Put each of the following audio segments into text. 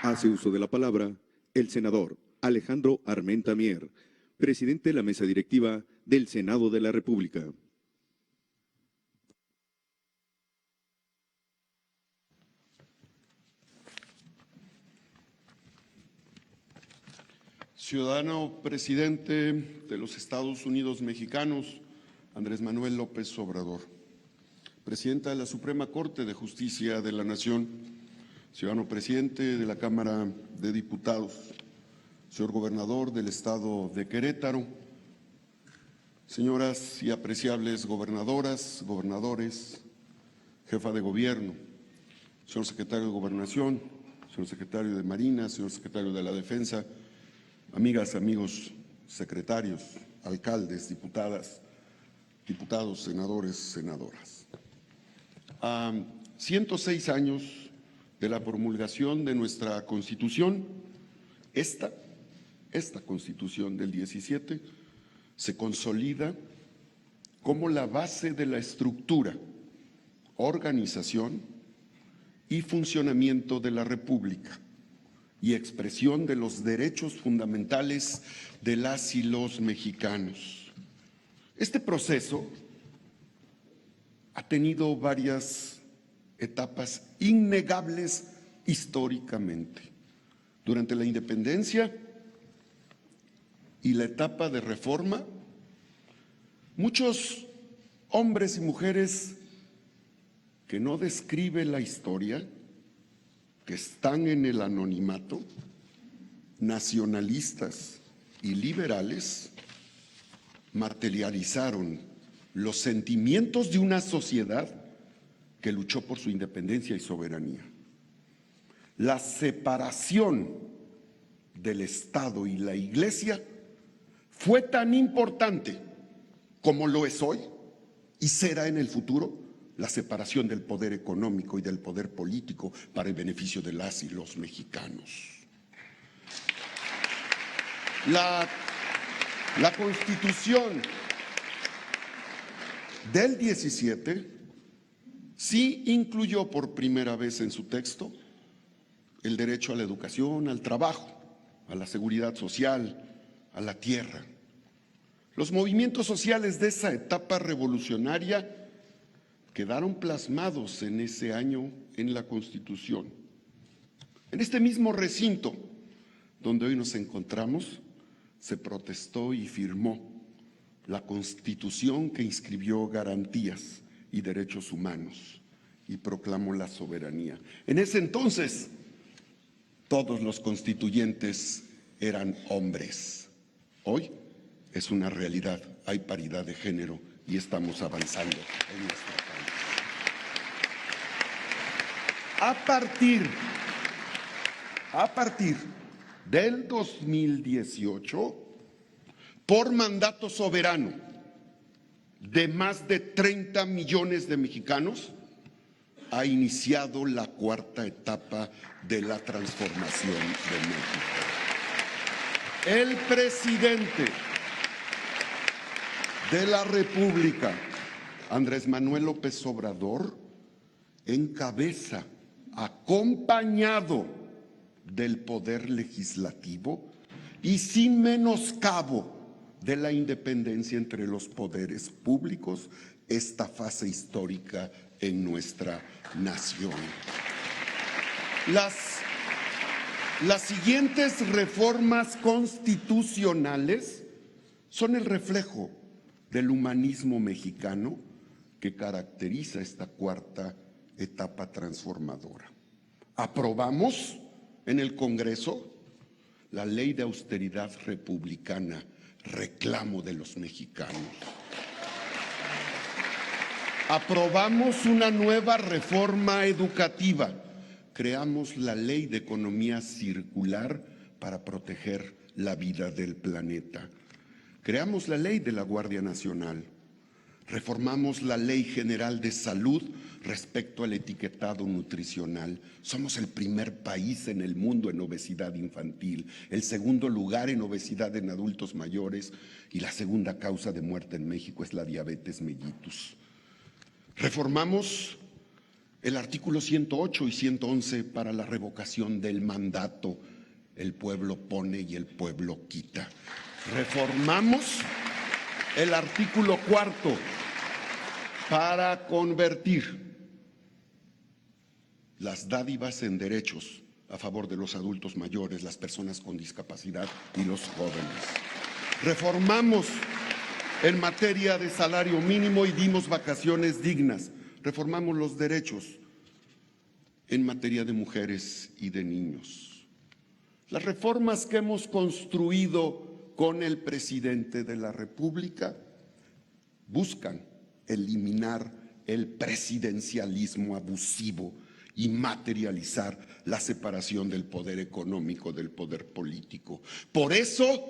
Hace uso de la palabra el senador Alejandro Armenta Mier, presidente de la mesa directiva del Senado de la República. Ciudadano presidente de los Estados Unidos mexicanos, Andrés Manuel López Obrador. Presidenta de la Suprema Corte de Justicia de la Nación, ciudadano presidente de la Cámara de Diputados, señor gobernador del estado de Querétaro, señoras y apreciables gobernadoras, gobernadores, jefa de gobierno, señor secretario de Gobernación, señor secretario de Marina, señor secretario de la Defensa, amigas, amigos, secretarios, alcaldes, diputadas, diputados, senadores, senadoras. A 106 años de la promulgación de nuestra Constitución, esta Constitución del 17 se consolida como la base de la estructura, organización y funcionamiento de la República y expresión de los derechos fundamentales de las y los mexicanos. Este proceso ha tenido varias etapas innegables históricamente. Durante la independencia y la etapa de reforma, muchos hombres y mujeres que no describe la historia, que están en el anonimato, nacionalistas y liberales, materializaron los sentimientos de una sociedad que luchó por su independencia y soberanía. La separación del Estado y la Iglesia fue tan importante como lo es hoy y será en el futuro la separación del poder económico y del poder político para el beneficio de las y los mexicanos. La Constitución del 17 sí incluyó por primera vez en su texto el derecho a la educación, al trabajo, a la seguridad social, a la tierra. Los movimientos sociales de esa etapa revolucionaria quedaron plasmados en ese año en la Constitución. En este mismo recinto donde hoy nos encontramos, se protestó y firmó la Constitución que inscribió garantías y derechos humanos y proclamó la soberanía. En ese entonces, todos los constituyentes eran hombres. Hoy es una realidad, hay paridad de género y estamos avanzando en nuestro país. A partir del 2018, por mandato soberano de más de 30 millones de mexicanos, ha iniciado la cuarta etapa de la transformación de México. El presidente de la República, Andrés Manuel López Obrador, encabeza, acompañado del Poder Legislativo y sin menoscabo de la independencia entre los poderes públicos, esta fase histórica en nuestra nación. Las siguientes reformas constitucionales son el reflejo del humanismo mexicano que caracteriza esta cuarta etapa transformadora. Aprobamos en el Congreso la Ley de Austeridad Republicana, reclamo de los mexicanos. Aprobamos una nueva reforma educativa, creamos la Ley de Economía Circular para proteger la vida del planeta. Creamos la Ley de la Guardia Nacional. Reformamos la Ley General de Salud respecto al etiquetado nutricional. Somos el primer país en el mundo en obesidad infantil, el segundo lugar en obesidad en adultos mayores y la segunda causa de muerte en México es la diabetes mellitus. Reformamos El artículo 108 y 111 para la revocación del mandato. El pueblo pone y el pueblo quita. Reformamos el artículo 4 para convertir las dádivas en derechos a favor de los adultos mayores, las personas con discapacidad y los jóvenes. Reformamos en materia de salario mínimo y dimos vacaciones dignas. Reformamos los derechos en materia de mujeres y de niños. Las reformas que hemos construido con el presidente de la República buscan eliminar el presidencialismo abusivo y materializar la separación del poder económico del poder político. Por eso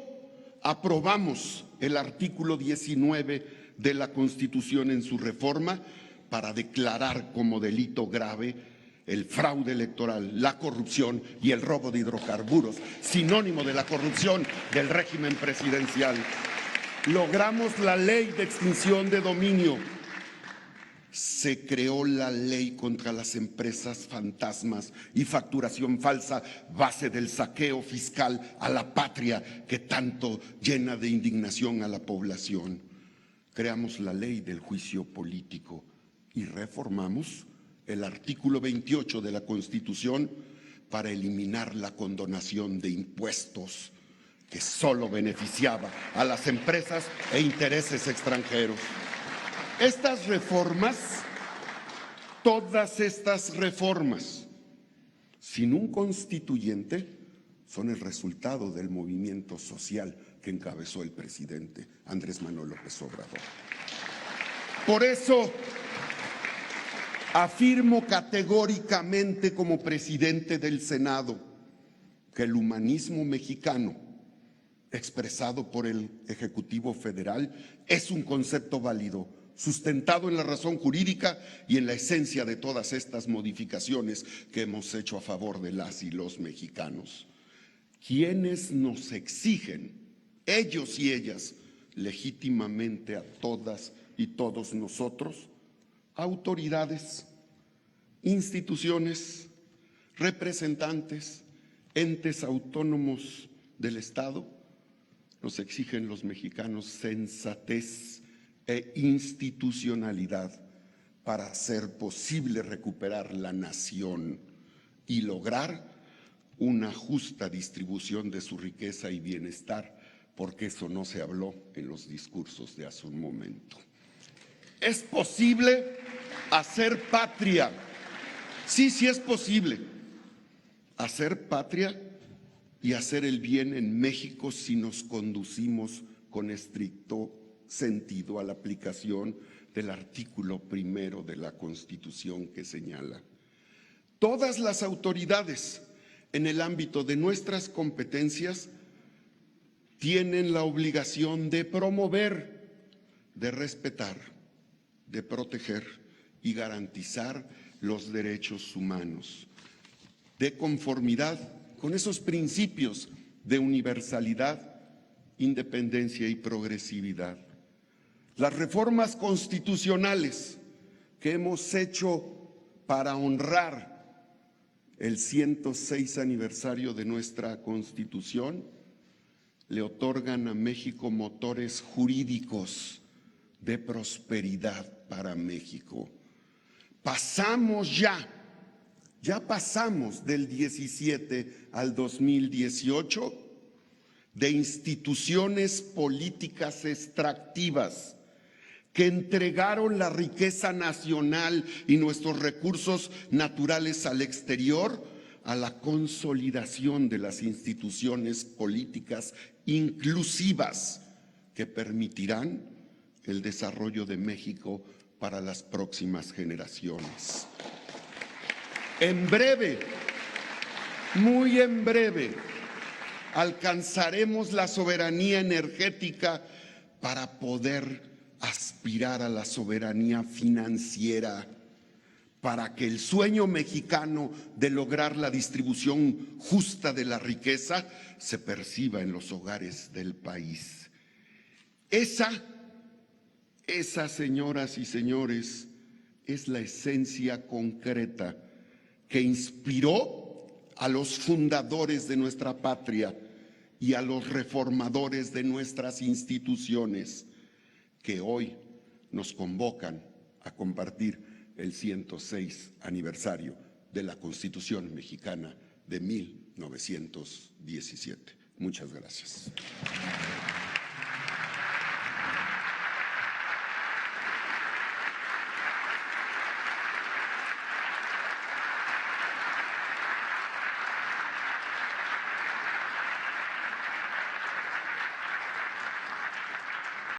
aprobamos el artículo 19 de la Constitución en su reforma para declarar como delito grave el fraude electoral, la corrupción y el robo de hidrocarburos, sinónimo de la corrupción del régimen presidencial. Logramos la ley de extinción de dominio. Se creó la ley contra las empresas fantasmas y facturación falsa, base del saqueo fiscal a la patria que tanto llena de indignación a la población. Creamos la ley del juicio político y reformamos el artículo 28 de la Constitución para eliminar la condonación de impuestos que solo beneficiaba a las empresas e intereses extranjeros. Estas reformas, todas estas reformas, sin un constituyente, son el resultado del movimiento social que encabezó el presidente Andrés Manuel López Obrador. Por eso afirmo categóricamente como presidente del Senado que el humanismo mexicano, expresado por el Ejecutivo Federal, es un concepto válido, sustentado en la razón jurídica y en la esencia de todas estas modificaciones que hemos hecho a favor de las y los mexicanos. Quienes nos exigen, ellos y ellas, legítimamente a todas y todos nosotros, autoridades, instituciones, representantes, entes autónomos del Estado, nos exigen los mexicanos sensatez e institucionalidad para hacer posible recuperar la nación y lograr una justa distribución de su riqueza y bienestar, porque eso no se habló en los discursos de hace un momento. ¿Es posible hacer patria? Sí, sí es posible hacer patria y hacer el bien en México si nos conducimos con estricto sentido a la aplicación del artículo 1 de la Constitución que señala: todas las autoridades en el ámbito de nuestras competencias tienen la obligación de promover, de respetar, de proteger y garantizar los derechos humanos, de conformidad con esos principios de universalidad, independencia y progresividad. Las reformas constitucionales que hemos hecho para honrar el 106 aniversario de nuestra Constitución le otorgan a México motores jurídicos de prosperidad para México. Ya pasamos del 17 al 2018 de instituciones políticas extractivas que entregaron la riqueza nacional y nuestros recursos naturales al exterior, a la consolidación de las instituciones políticas inclusivas que permitirán el desarrollo de México para las próximas generaciones. En breve, muy en breve, alcanzaremos la soberanía energética para poder aspirar a la soberanía financiera, para que el sueño mexicano de lograr la distribución justa de la riqueza se perciba en los hogares del país. Esa, señoras y señores, es la esencia concreta que inspiró a los fundadores de nuestra patria y a los reformadores de nuestras instituciones, que hoy nos convocan a compartir el 106 aniversario de la Constitución Mexicana de 1917. Muchas gracias.